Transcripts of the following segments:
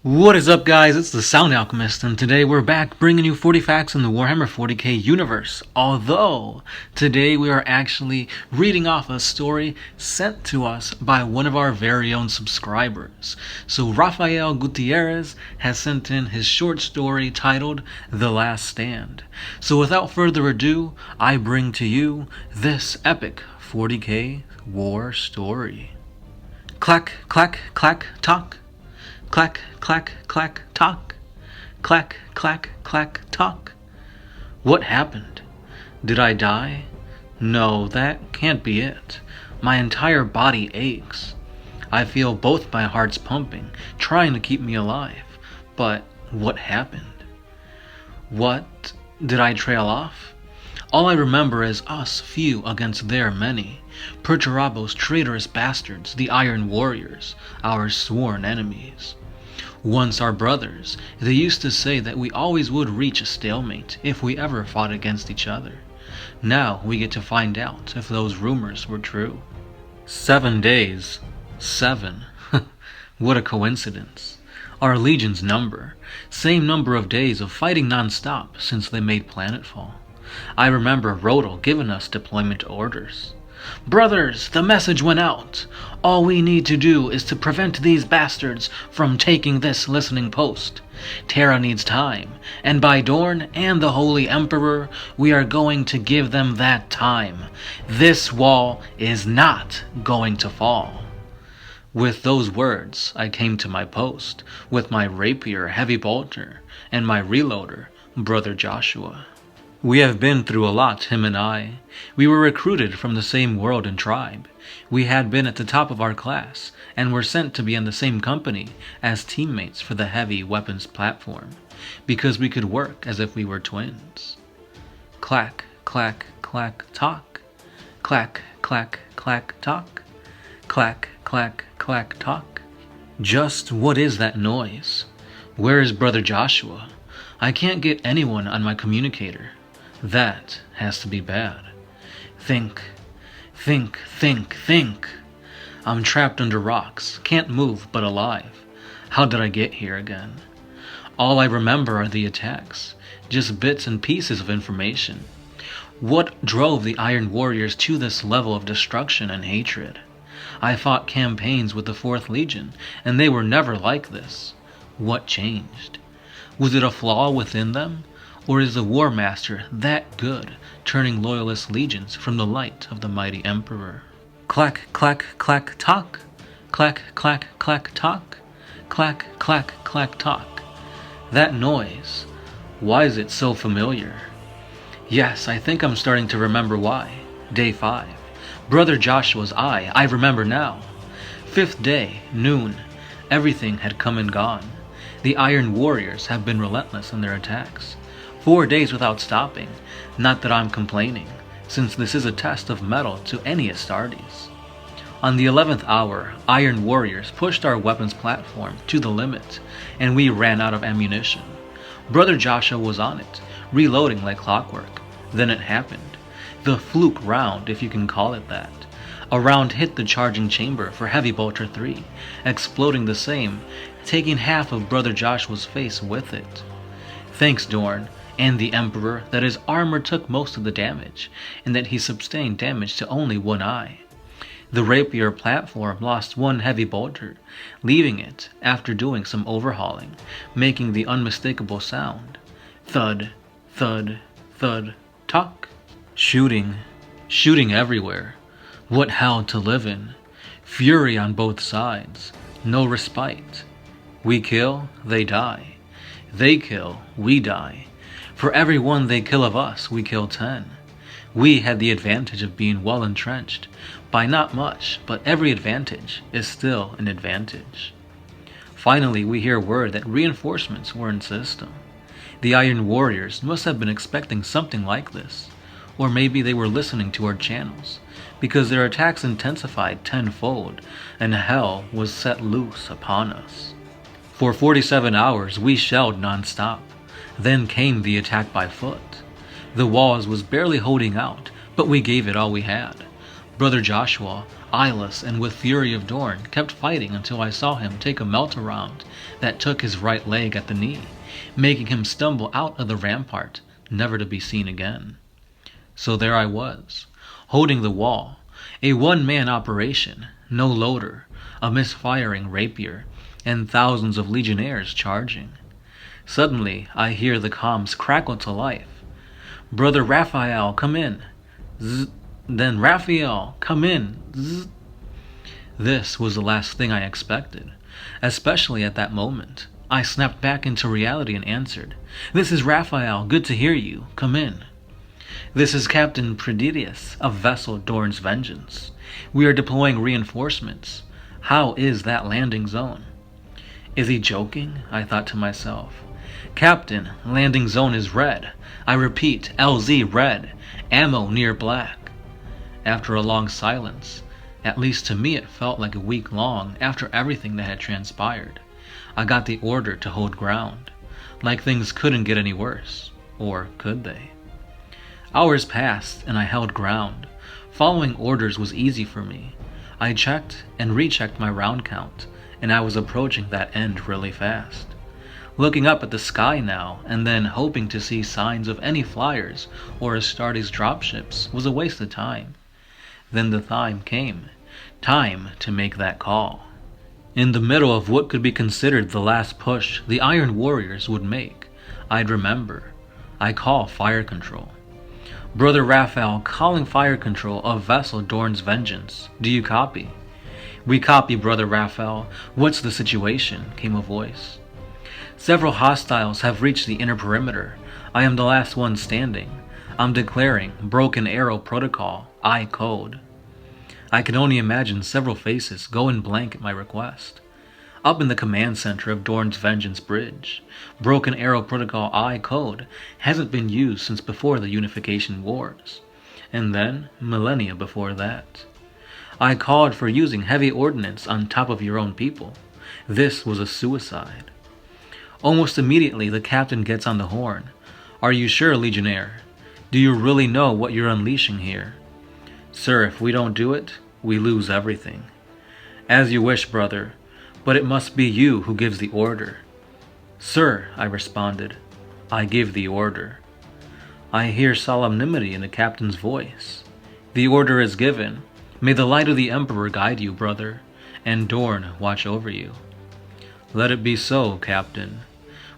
What is up, guys? It's the Sound Alchemist, and today we're back bringing you 40 facts in the Warhammer 40k universe. Although, today we are actually reading off a story sent to us by one of our very own subscribers. So Rafael Gutierrez has sent in his short story titled The Last Stand. So without further ado, I bring to you this epic 40k war story. Clack, clack, clack, talk. Clack, clack, clack, talk. Clack, clack, clack, talk. What happened? Did I die? No, that can't be it. My entire body aches. I feel both my hearts pumping, trying to keep me alive. But what happened? What? Did I trail off? All I remember is us few against their many. Perturabo's traitorous bastards, the Iron Warriors, our sworn enemies. Once our brothers, they used to say that we always would reach a stalemate if we ever fought against each other. Now we get to find out if those rumors were true. 7 days. 7. What a coincidence. Our legion's number. Same number of days of fighting non-stop since they made planetfall. I remember Rodel giving us deployment orders. Brothers, the message went out. All we need to do is to prevent these bastards from taking this listening post. Terra needs time, and by Dorn and the Holy Emperor, we are going to give them that time. This wall is not going to fall. With those words, I came to my post, with my rapier heavy bolter, and my reloader, Brother Joshua. We have been through a lot, him and I. We were recruited from the same world and tribe. We had been at the top of our class, and were sent to be in the same company as teammates for the heavy weapons platform, because we could work as if we were twins. Clack, clack, clack, talk. Clack, clack, clack, talk. Clack, clack, clack, talk. Just what is that noise? Where is Brother Joshua? I can't get anyone on my communicator. That has to be bad. Think. I'm trapped under rocks, can't move but alive. How did I get here again? All I remember are the attacks, just bits and pieces of information. What drove the Iron Warriors to this level of destruction and hatred? I fought campaigns with the 4th Legion, and they were never like this. What changed? Was it a flaw within them? Or is the War Master that good, turning loyalist legions from the light of the mighty Emperor? Clack, clack, clack, talk. Clack, clack, clack, talk. Clack, clack, clack, talk. That noise, why is it so familiar? Yes, I think I'm starting to remember why. Day 5. Brother Joshua's eye, I remember now. 5th day, noon. Everything had come and gone. The Iron Warriors have been relentless in their attacks. 4 days without stopping. Not that I'm complaining, since this is a test of mettle to any Astartes. On the 11th hour, Iron Warriors pushed our weapons platform to the limit, and we ran out of ammunition. Brother Joshua was on it, reloading like clockwork. Then it happened. The fluke round, if you can call it that. A round hit the charging chamber for Heavy Bolter 3, exploding the same, taking half of Brother Joshua's face with it. Thanks, Dorn, and the Emperor, that his armor took most of the damage, and that he sustained damage to only one eye. The rapier platform lost one heavy bolter, leaving it after doing some overhauling, making the unmistakable sound. Thud, thud, thud, talk. Shooting everywhere. What hell to live in. Fury on both sides. No respite. We kill, they die. They kill, we die. For every one they kill of us, we kill 10. We had the advantage of being well entrenched. By not much, but every advantage is still an advantage. Finally, we hear word that reinforcements were in system. The Iron Warriors must have been expecting something like this. Or maybe they were listening to our channels, because their attacks intensified tenfold, and hell was set loose upon us. For 47 hours we shelled non-stop. Then came the attack by foot. The walls was barely holding out, but we gave it all we had. Brother Joshua, eyeless and with fury of Dorn, kept fighting until I saw him take a melt around that took his right leg at the knee, making him stumble out of the rampart, never to be seen again. So there I was, holding the wall, a one-man operation, no loader, a misfiring rapier, and thousands of legionnaires charging. Suddenly, I hear the comms crackle to life. "Brother Rafael, come in." Zzz. Then, "Rafael, come in." Zzz. This was the last thing I expected, especially at that moment. I snapped back into reality and answered, "This is Rafael, good to hear you, come in." "This is Captain Gutierrez of vessel Dorn's Vengeance. We are deploying reinforcements. How is that landing zone?" Is he joking? I thought to myself. "Captain, landing zone is red. I repeat, LZ red. Ammo near black." After a long silence, at least to me it felt like a week long after everything that had transpired, I got the order to hold ground, like things couldn't get any worse. Or could they? Hours passed and I held ground. Following orders was easy for me. I checked and rechecked my round count, and I was approaching that end really fast. Looking up at the sky now, and then hoping to see signs of any flyers or Astartes dropships was a waste of time. Then the time came. Time to make that call. In the middle of what could be considered the last push the Iron Warriors would make, I'd remember. I call fire control. "Brother Rafael, calling fire control of vessel Dorn's Vengeance. Do you copy?" "We copy, Brother Rafael. What's the situation?" came a voice. "Several hostiles have reached the inner perimeter. I am the last one standing. I'm declaring Broken Arrow Protocol, I code." I could only imagine several faces going blank at my request. Up in the command center of Dorn's Vengeance Bridge, Broken Arrow Protocol I code hasn't been used since before the Unification Wars, and then millennia before that. I called for using heavy ordnance on top of your own people. This was a suicide. Almost immediately the captain gets on the horn. "Are you sure, Legionnaire? Do you really know what you're unleashing here?" "Sir, if we don't do it, we lose everything." "As you wish, brother, but it must be you who gives the order." "Sir," I responded, "I give the order." I hear solemnity in the captain's voice. "The order is given. May the light of the Emperor guide you, brother, and Dorn watch over you." "Let it be so, Captain."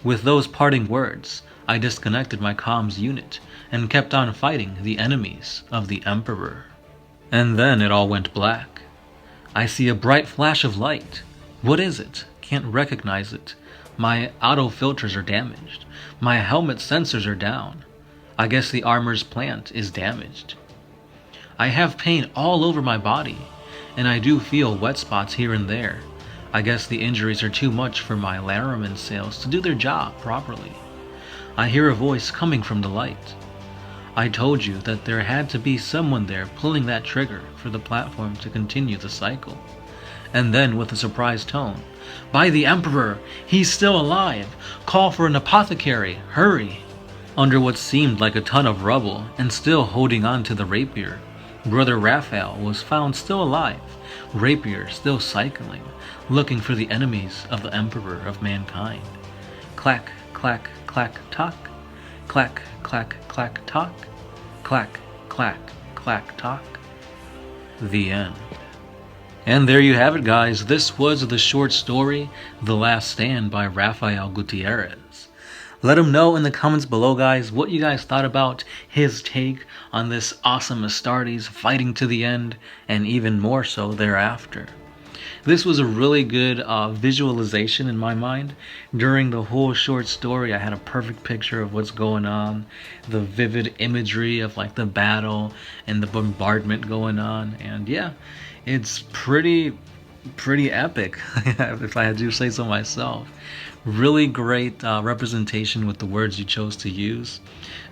With those parting words, I disconnected my comms unit and kept on fighting the enemies of the Emperor. And then it all went black. I see a bright flash of light. What is it? Can't recognize it. My auto filters are damaged. My helmet sensors are down. I guess the armor's plant is damaged. I have pain all over my body, and I do feel wet spots here and there. I guess the injuries are too much for my Laraman sails to do their job properly. I hear a voice coming from the light. "I told you that there had to be someone there pulling that trigger for the platform to continue the cycle." And then with a surprised tone, "By the Emperor! He's still alive! Call for an apothecary! Hurry!" Under what seemed like a ton of rubble, and still holding on to the rapier, Brother Rafael was found still alive, rapier still cycling, looking for the enemies of the Emperor of mankind. Clack, clack, clack, tock. Clack, clack, clack, tock. Clack, clack, clack, tock. The end. And there you have it, guys. This was the short story, The Last Stand by Rafael Gutierrez. Let him know in the comments below, guys, what you guys thought about his take on this awesome Astartes fighting to the end, and even more so thereafter. This was a really good visualization in my mind. During the whole short story, I had a perfect picture of what's going on, the vivid imagery of like the battle and the bombardment going on, and yeah, it's pretty epic, if I had to say so myself. Really great representation with the words you chose to use.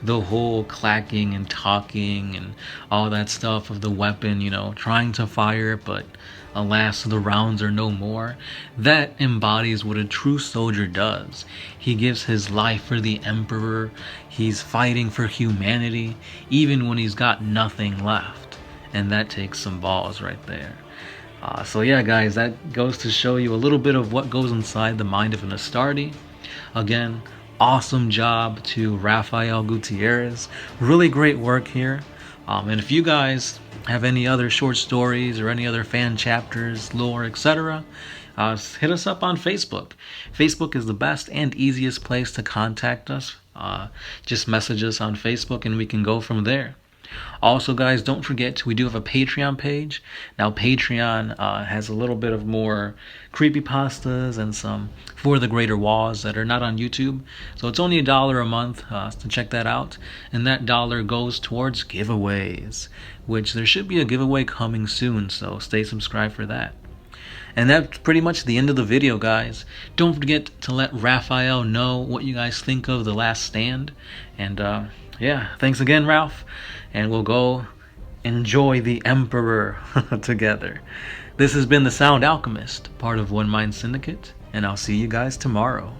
The whole clacking and talking and all that stuff of the weapon, you know, trying to fire, but alas, the rounds are no more. That embodies what a true soldier does. He gives his life for the Emperor. He's fighting for humanity, even when he's got nothing left. and that takes some balls right there. So yeah, guys, that goes to show you a little bit of what goes inside the mind of an Astarte. Again, awesome job to Rafael Gutierrez. Really great work here. And if you guys have any other short stories or any other fan chapters, lore, etc., hit us up on Facebook. Facebook is the best and easiest place to contact us. Just message us on Facebook and we can go from there. Also, guys, don't forget, we do have a Patreon page. Now, Patreon has a little bit of more creepypastas and some For the Greater Wars that are not on YouTube. So it's only $1 a month to check that out. And that dollar goes towards giveaways, which there should be a giveaway coming soon, so stay subscribed for that. And that's pretty much the end of the video, guys. Don't forget to let Rafael know what you guys think of The Last Stand. And yeah, thanks again, Ralph. And we'll go enjoy the Emperor together. This has been the Sound Alchemist, part of One Mind Syndicate, and I'll see you guys tomorrow.